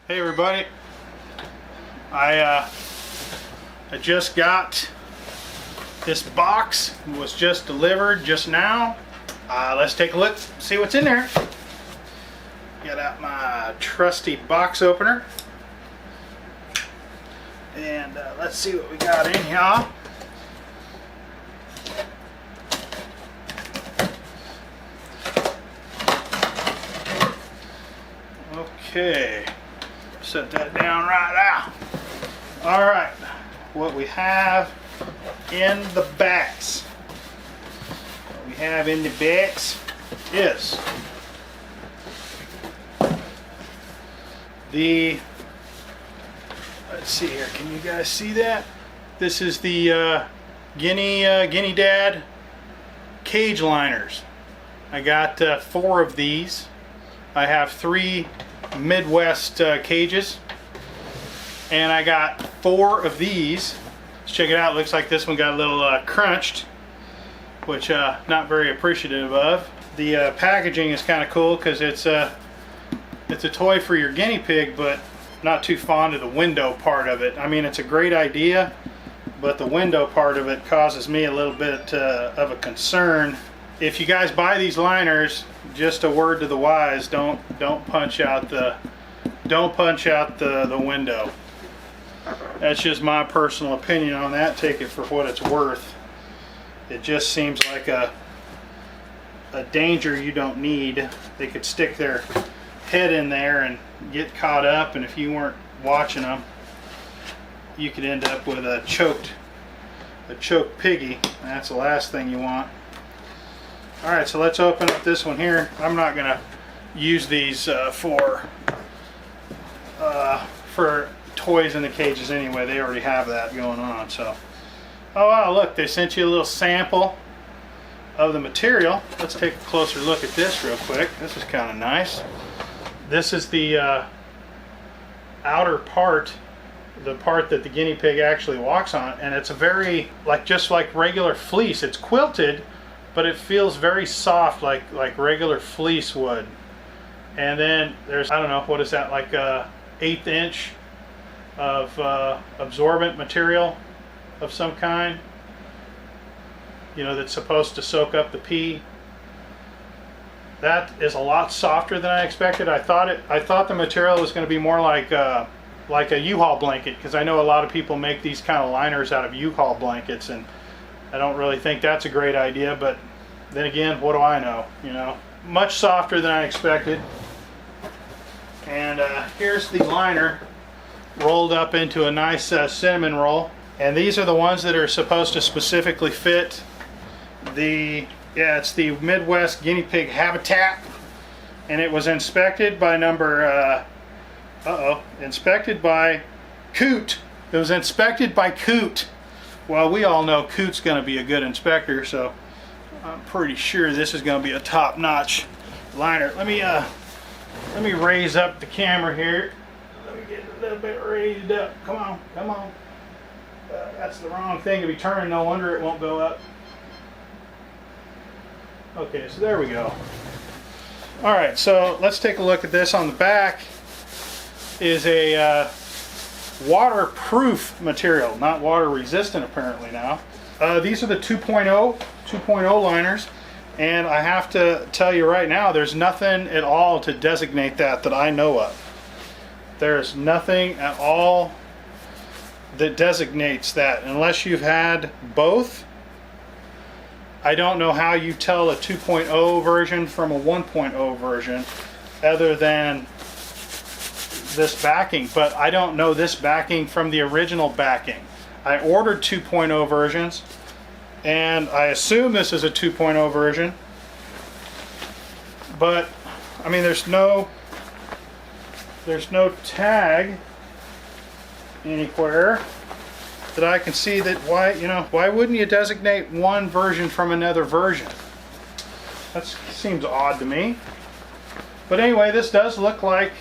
Hey everybody, I just got this box. It was just delivered just now. Let's take a look, see what's in there. Get out my trusty box opener and let's see what we got in here. Okay, set that down right now. All right, what we have in the bags. What we have in the bags is the, let's see here, can you guys see that? This is the GUINEADAD cage liners. I got 4 of these. I have 3 Midwest cages, and I got 4 of these. Let's check it out. Looks like this one got a little crunched, which not very appreciative of. The packaging is kind of cool because it's a toy for your guinea pig, but not too fond of the window part of it. I mean, it's a great idea, but the window part of it causes me a little bit of a concern. If you guys buy these liners, just a word to the wise: don't punch out the window. That's just my personal opinion on that. Take it for what it's worth. It just seems like a danger you don't need. They could stick their head in there and get caught up, and if you weren't watching them, you could end up with a choked piggy. That's the last thing you want. Alright, so let's open up this one here. I'm not going to use these for toys in the cages anyway. They already have that going on. So, oh wow, look, they sent you a little sample of the material. Let's take a closer look at this real quick. This is kind of nice. This is the outer part, the part that the guinea pig actually walks on, and it's a very, just like regular fleece. It's quilted, but it feels very soft, like regular fleece would. And then there's, I don't know, what is that, like a 1/8 inch of absorbent material of some kind, you know, that's supposed to soak up the pee. That is a lot softer than I expected. I thought the material was going to be more like a U-Haul blanket, because I know a lot of people make these kind of liners out of U-Haul blankets, and I don't really think that's a great idea, but then again, what do I know, you know? Much softer than I expected. And here's the liner rolled up into a nice cinnamon roll. And these are the ones that are supposed to specifically fit the, it's the Midwest guinea pig habitat. And it was inspected by inspected by Coot. It was inspected by Coot. Well, we all know Coot's going to be a good inspector, so I'm pretty sure this is going to be a top-notch liner. Let me raise up the camera here. Let me get a little bit raised up. Come on, come on. That's the wrong thing to be turning. No wonder it won't go up. Okay, so there we go. All right, so let's take a look at this. On the back is a waterproof material, not water resistant apparently now. These are the 2.0 liners, and I have to tell you right now, there's nothing at all to designate that I know of. There's nothing at all that designates that unless you've had both. I don't know how you tell a 2.0 version from a 1.0 version other than this backing, but I don't know this backing from the original backing. I ordered 2.0 versions, and I assume this is a 2.0 version, but I mean, there's no tag anywhere that I can see. That why wouldn't you designate one version from another version? That seems odd to me. But anyway, this does look like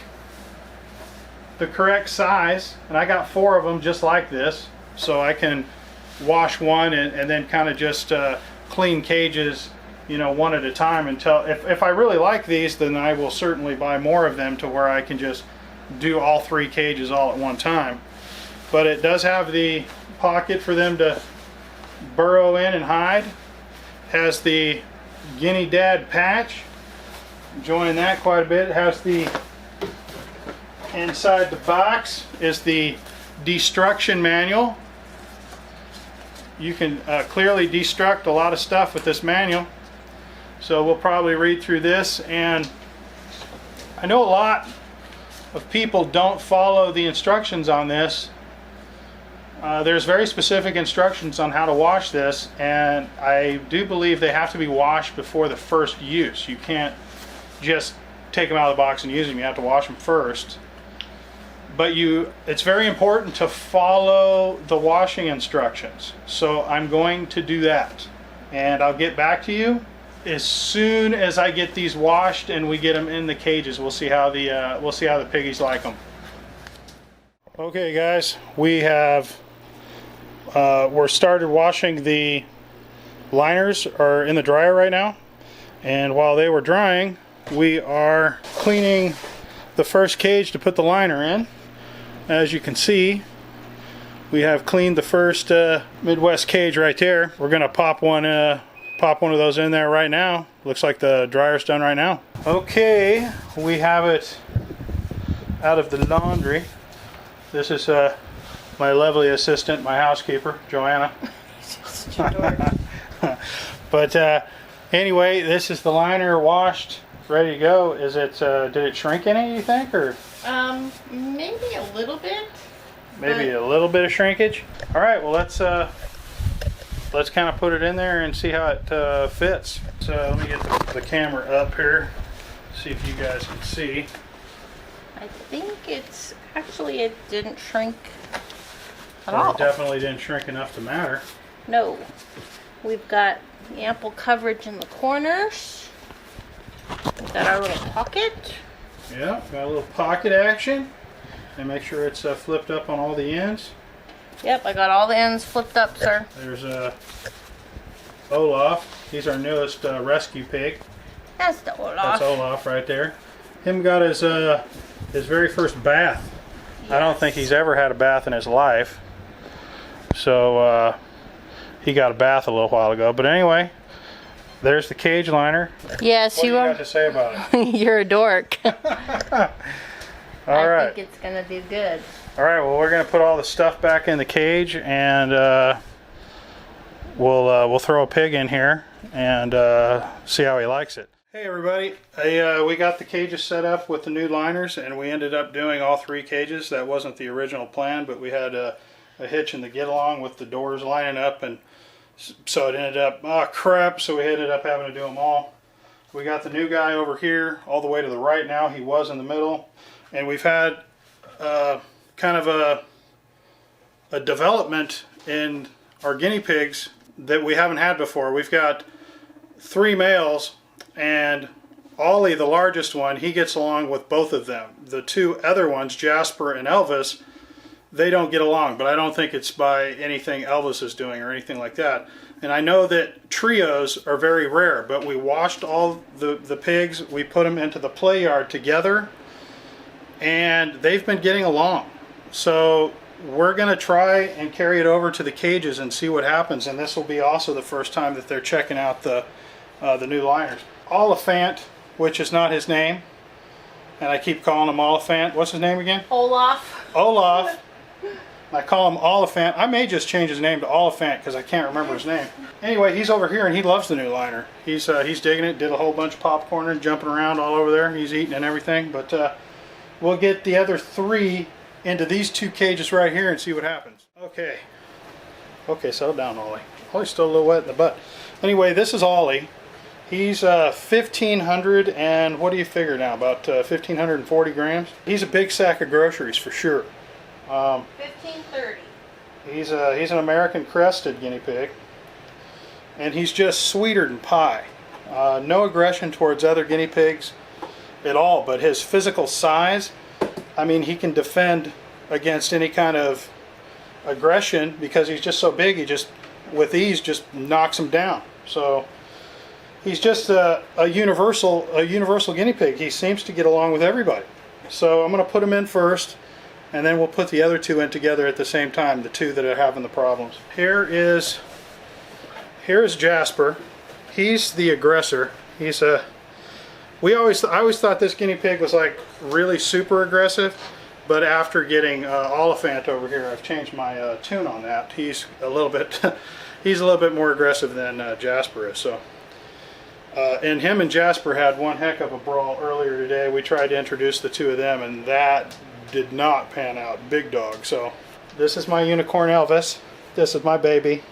the correct size, and I got 4 of them just like this, so I can wash one and then kind of just clean cages, you know, one at a time until if I really like these, then I will certainly buy more of them to where I can just do all 3 cages all at one time. But it does have the pocket for them to burrow in and hide. Has the GUINEADAD patch, enjoying that quite a bit. It has the, inside the box is the destruction manual. You can clearly destruct a lot of stuff with this manual. So we'll probably read through this, and I know a lot of people don't follow the instructions on this. There's very specific instructions on how to wash this, and I do believe they have to be washed before the first use. You can't just take them out of the box and use them. You have to wash them first. But it's very important to follow the washing instructions. So I'm going to do that, and I'll get back to you as soon as I get these washed and we get them in the cages. We'll see how the piggies like them. Okay, guys, we're started washing. The liners are in the dryer right now, and while they were drying, we are cleaning the first cage to put the liner in. As you can see, we have cleaned the first Midwest cage right there. We're gonna pop one of those in there right now. Looks like the dryer's done right now. Okay, we have it out of the laundry. This is my lovely assistant, my housekeeper, Joanna. But anyway, this is the liner washed, ready to go. Is it? Did it shrink any, you think, or? Maybe a little bit. Maybe a little bit of shrinkage. All right. Well, let's kind of put it in there and see how it fits. So let me get the camera up here, see if you guys can see. I think it's actually, it didn't shrink at Or all. it definitely didn't shrink enough to matter. No. We've got ample coverage in the corners. We've got our little pocket. Yeah, got a little pocket action. And make sure it's flipped up on all the ends. Yep, I got all the ends flipped up, sir. There's Olaf. He's our newest rescue pig. That's the Olaf. That's Olaf right there. Him got his very first bath. Yes. I don't think he's ever had a bath in his life. So he got a bath a little while ago. But anyway, there's the cage liner. Yes, what you do you are. got to say about it? You're a dork. All right. I think it's gonna do good. All right. Well, we're gonna put all the stuff back in the cage, and we'll throw a pig in here and see how he likes it. Hey everybody, we got the cages set up with the new liners, and we ended up doing all 3 cages. That wasn't the original plan, but we had a hitch in the get along with the doors lining up, and so it ended up, oh crap, so we ended up having to do them all. We got the new guy over here all the way to the right now. He was in the middle, and we've had kind of a development in our guinea pigs that we haven't had before. We've got 3 males, and Ollie, the largest one, he gets along with both of them. The 2 other ones, Jasper and Elvis, they don't get along, but I don't think it's by anything Elvis is doing or anything like that. And I know that trios are very rare, but we washed all the pigs, we put them into the play yard together, and they've been getting along. So we're going to try and carry it over to the cages and see what happens, and this will be also the first time that they're checking out the new liners. Oliphant, which is not his name, and I keep calling him Oliphant. What's his name again? Olaf. Olaf. I call him Oliphant. I may just change his name to Oliphant because I can't remember his name. Anyway, he's over here and he loves the new liner. He's digging it. Did a whole bunch of popcorn and jumping around all over there. He's eating and everything. But we'll get the other 3 into these 2 cages right here and see what happens. Okay. Okay, settle down, Ollie. Ollie's still a little wet in the butt. Anyway, this is Ollie. He's 1,500 and what do you figure now? About 1,540 grams. He's a big sack of groceries for sure. 1530. He's an American crested guinea pig, and he's just sweeter than pie. No aggression towards other guinea pigs at all, but his physical size, I mean, he can defend against any kind of aggression because he's just so big. He just, with ease, just knocks them down. So he's just a universal guinea pig. He seems to get along with everybody. So I'm going to put them in first, and then we'll put the other two in together at the same time, the two that are having the problems. Here is Jasper. He's the aggressor. He's a I always thought this guinea pig was like really super aggressive, but after getting Oliphant over here, I've changed my tune on that. He's a little bit more aggressive than Jasper is. So, and him and Jasper had one heck of a brawl earlier today. We tried to introduce the two of them, and that did not pan out. Big dog. So, this is my unicorn Elvis. This is my baby.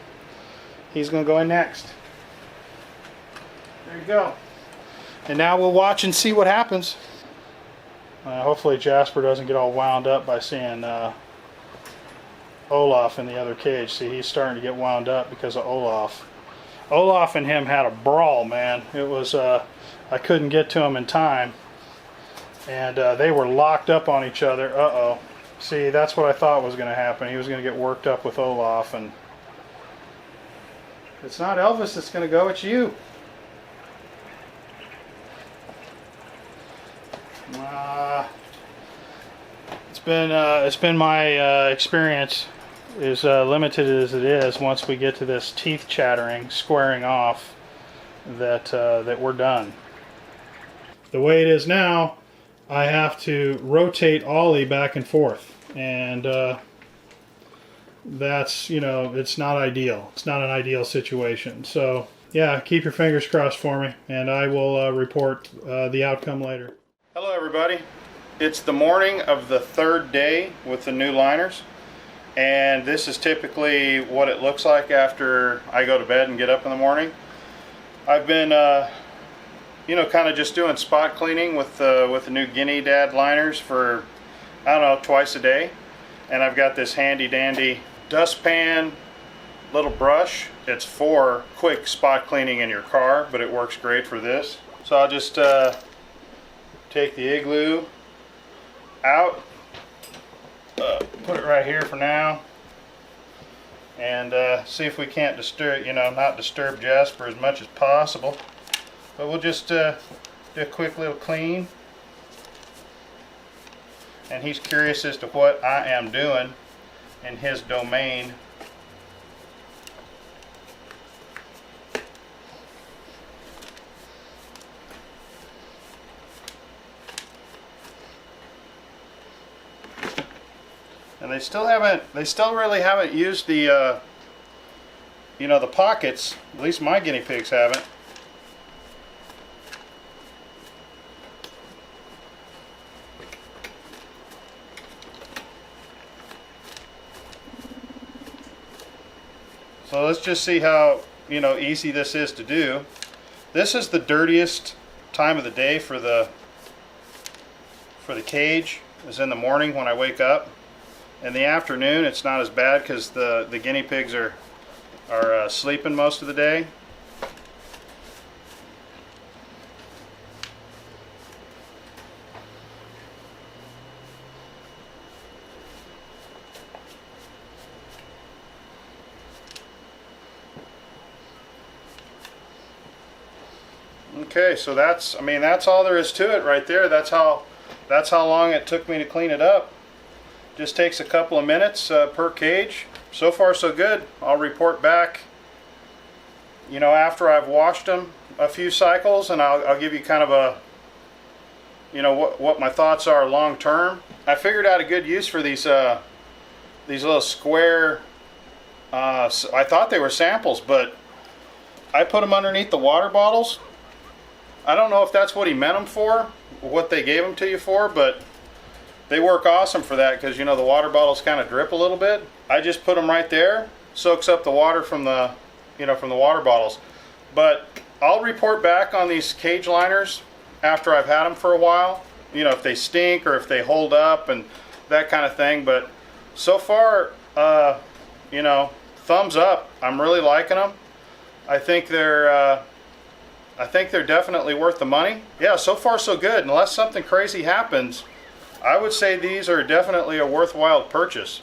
He's gonna go in next. There you go. And now we'll watch and see what happens. Hopefully Jasper doesn't get all wound up by seeing Olaf in the other cage. See, he's starting to get wound up because of Olaf. Olaf and him had a brawl, man. It was, I couldn't get to him in time. And they were locked up on each other. Uh-oh. See, that's what I thought was going to happen. He was going to get worked up with Olaf. And it's not Elvis that's going to go, it's you. It's been my experience, as limited as it is, once we get to this teeth chattering, squaring off, that we're done. The way it is now, I have to rotate Ollie back and forth, and that's, it's not ideal. It's not an ideal situation. So yeah, keep your fingers crossed for me, and I will report the outcome later. Hello everybody. It's the morning of the third day with the new liners, and this is typically what it looks like after I go to bed and get up in the morning. I've been kind of just doing spot cleaning with the new GUINEADAD liners for, I don't know, twice a day. And I've got this handy dandy dustpan little brush. It's for quick spot cleaning in your car, but it works great for this. So I'll just take the igloo out, put it right here for now, and see if we can't disturb, not disturb Jasper as much as possible. But we'll just do a quick little clean, and he's curious as to what I am doing in his domain. And they still really haven't used the the pockets. At least my guinea pigs haven't. So let's just see how easy this is to do. This is the dirtiest time of the day for the cage, is in the morning when I wake up. In the afternoon it's not as bad because the guinea pigs are sleeping most of the day. Okay, so that's all there is to it right there. That's how long it took me to clean it up. Just takes a couple of minutes per cage. So far so good. I'll report back after I've washed them a few cycles, and I'll give you kind of a what my thoughts are long term. I figured out a good use for these little square, I thought they were samples, but I put them underneath the water bottles. I don't know if that's what he meant them for, what they gave them to you for, but they work awesome for that because the water bottles kind of drip a little bit. I just put them right there, soaks up the water from the from the water bottles. But I'll report back on these cage liners after I've had them for a while, if they stink or if they hold up and that kind of thing. But so far, thumbs up. I'm really liking them. I think they're definitely worth the money. Yeah, so far so good. Unless something crazy happens, I would say these are definitely a worthwhile purchase.